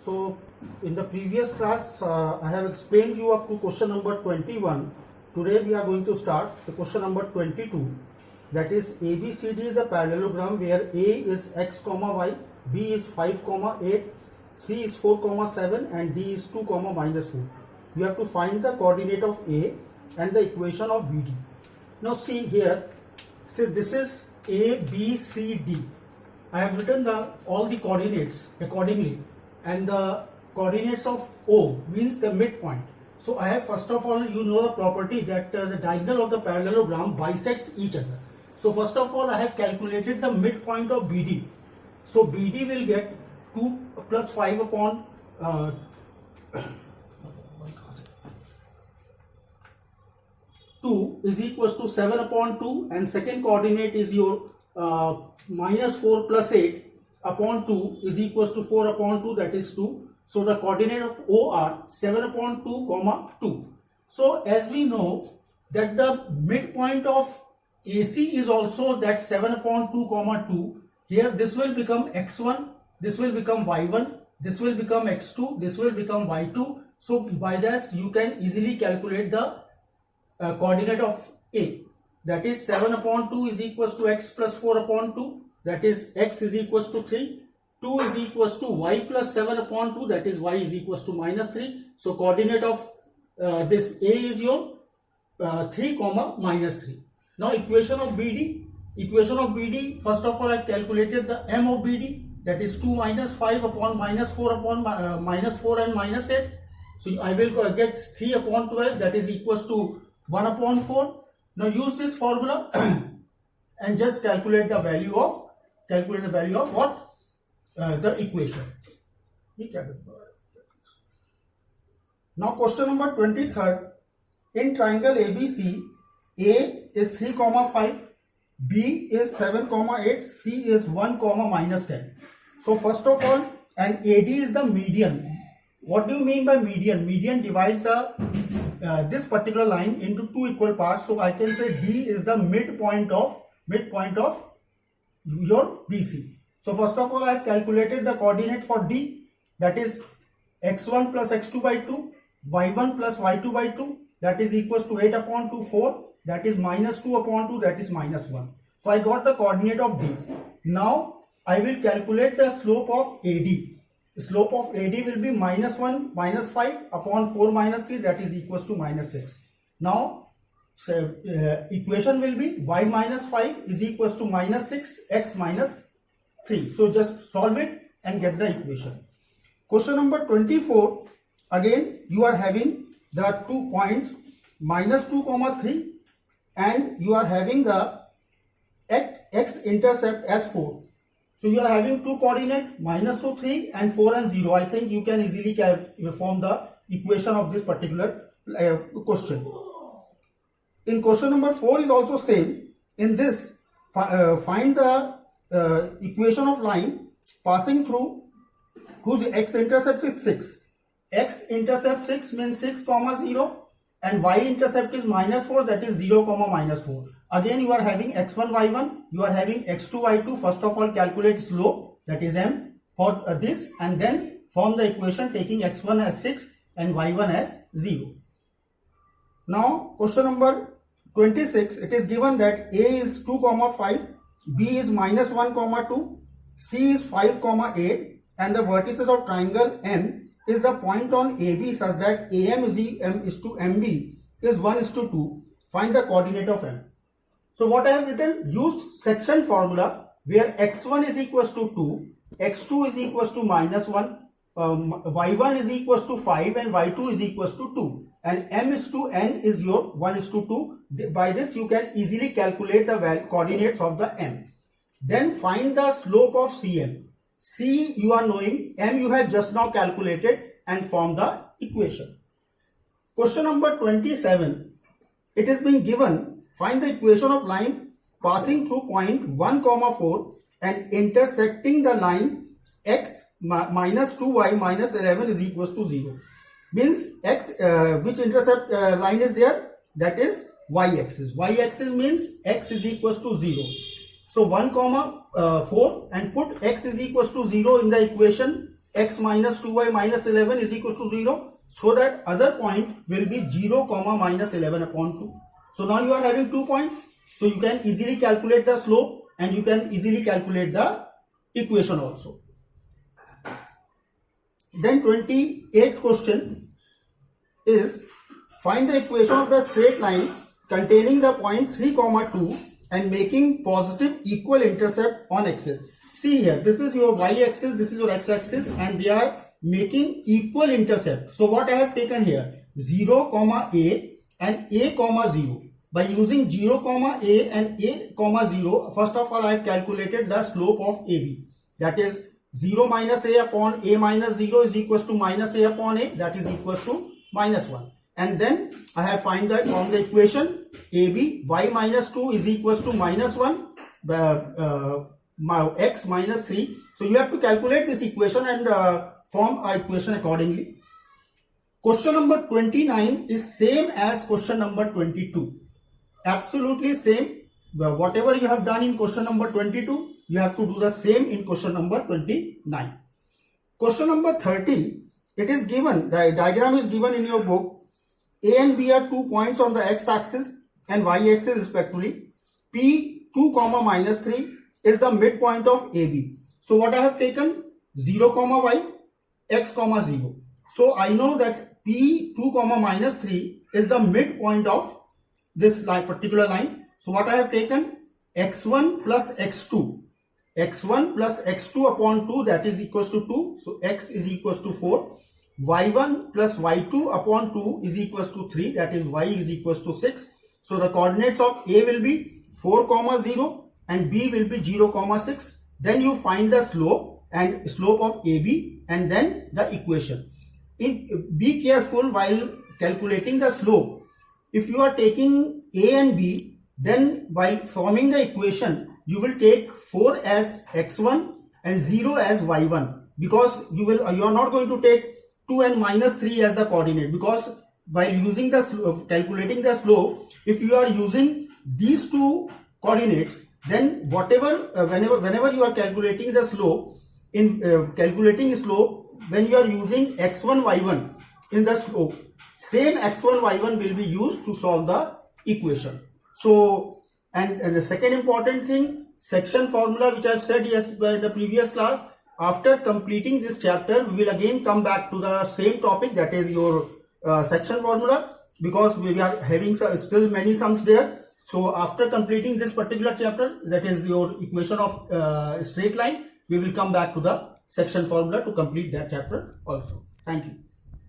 So in the previous class, I have explained you up to question number 21. Today we are going to start the question number 22. That is ABCD is a parallelogram where A is x comma y, B is 5 comma 8, C is 4 comma 7 and D is 2 comma minus 4. You have to find the coordinate of A and the equation of BD. Now see here, see this is A, B, C, D. I have written all the coordinates accordingly, and the coordinates of O means the midpoint. So I have, first of all, you know the property that the diagonal of the parallelogram bisects each other. So first of all, I have calculated the midpoint of BD. So BD will get 2 plus 5 upon 2 is equals to 7 upon 2, and second coordinate is your minus 4 plus 8 upon 2 is equals to 4 upon 2, that is 2. So the coordinate of O are 7 upon 2 comma 2. So as we know that the midpoint of AC is also that 7 upon 2 comma 2. Here this will become x1, this will become y1, this will become x2, this will become y2. So by this you can easily calculate the coordinate of A. That is 7 upon 2 is equals to x plus 4 upon 2. That is x is equals to 3. 2 is equals to y plus 7 upon 2. That is y is equals to minus 3. So coordinate of this A is your 3 comma minus 3. Now equation of BD. Equation of BD, first of all I calculated the M of BD. That is 2 minus 5 upon minus 4 upon minus 4 and minus 8. So I will get 3 upon 12. That is equals to 1 upon 4. Now use this formula and just calculate the value of what? The equation. Now question number 23rd. In triangle ABC, A is 3 comma 5, B is 7 comma 8, C is 1 comma minus 10. So first of all, and AD is the median. What do you mean by median? Median divides the this particular line into two equal parts. So I can say D is the midpoint of your BC. So first of all, I have calculated the coordinate for D, that is x1 plus x2 by 2, y1 plus y2 by 2, that is equals to 8 upon 2, 4, that is minus 2 upon 2, that is minus 1. So I got the coordinate of D. Now I will calculate the slope of AD. The slope of AD will be minus 1 minus 5 upon 4 minus 3, that is equals to minus 6. Now equation will be y minus 5 is equals to minus 6 x minus 3. So just solve it and get the equation. Question number 24. Again you are having the 2 points minus 2 comma 3 and you are having the x intercept as 4. So you are having two coordinates minus 2, 3 and 4 and 0. I think you can easily form the equation of this particular question. In question number 4 is also same. In this, find the equation of line passing through whose x-intercept is 6. X-intercept 6 means 6 comma 0 and y-intercept is minus 4, that is 0 comma minus 4. Again you are having x1 y1, you are having x2 y2. First of all calculate slope, that is M for this, and then form the equation taking x1 as 6 and y1 as 0. Now question number 26, it is given that A is 2 comma 5, B is minus 1 comma 2, C is 5 comma 8 and the vertices of triangle M is the point on AB such that AM is to MB is 1 is to 2. Find the coordinate of M. So what I have written, use section formula where x1 is equals to 2, x2 is equals to minus 1, y1 is equals to 5 and y2 is equals to 2. And M is to N is your 1 is to 2. By this you can easily calculate the coordinates of the M. Then find the slope of CM. C you are knowing, M you have just now calculated and form the equation. Question number 27. It is being given, find the equation of line passing through point 1 comma 4 and intersecting the line x minus 2y minus 11 is equals to 0. Means x which intercept line is there, that is y-axis. Y-axis means x is equals to 0. So 1 comma 4 and put x is equals to 0 in the equation x minus 2y minus 11 is equals to 0. So that other point will be 0 comma minus 11 upon 2. So now you are having 2 points. So you can easily calculate the slope and you can easily calculate the equation also. Then 28th question is find the equation of the straight line containing the point 3 comma 2 and making positive equal intercept on axis. See here, this is your y-axis, this is your x-axis, and they are making equal intercept. So what I have taken here, 0 comma a and a comma 0. By using 0 comma a and a comma 0, first of all I have calculated the slope of AB. That is 0 minus a upon a minus 0 is equals to minus a upon a, that is equals to minus 1. And then I have find that from the equation AB, y minus 2 is equals to minus 1, x minus 3. So you have to calculate this equation and form a equation accordingly. Question number 29 is same as question number 22. Absolutely same. Whatever you have done in question number 22, you have to do the same in question number 29. Question number 30, it is given, the diagram is given in your book. A and B are 2 points on the x-axis and y-axis respectively. P 2 comma minus 3 is the midpoint of AB. So what I have taken? 0 comma y, x comma 0. So I know that P 2 comma minus 3 is the midpoint of this line, particular line. So what I have taken? x1 plus x2. x1 plus x2 upon 2, that is equals to 2. So x is equals to 4. y1 plus y2 upon 2 is equals to 3, that is y is equals to 6. So the coordinates of A will be 4 comma 0 and B will be 0 comma 6. Then you find the slope and slope of AB and then the equation. Be careful while calculating the slope. If you are taking A and B, then while forming the equation, you will take 4 as x1 and 0 as y1, because you are not going to take 2 and minus 3 as the coordinate, because while using the calculating the slope, if you are using these two coordinates, then whenever you are calculating the slope, in calculating slope, when you are using x1 y1 in the slope, same x1 y1 will be used to solve the equation. So and the second important thing, section formula, which I have said in the previous class. After completing this chapter, we will again come back to the same topic, that is your section formula, because we are having still many sums there. So after completing this particular chapter, that is your equation of straight line, we will come back to the section formula to complete that chapter also. Thank you.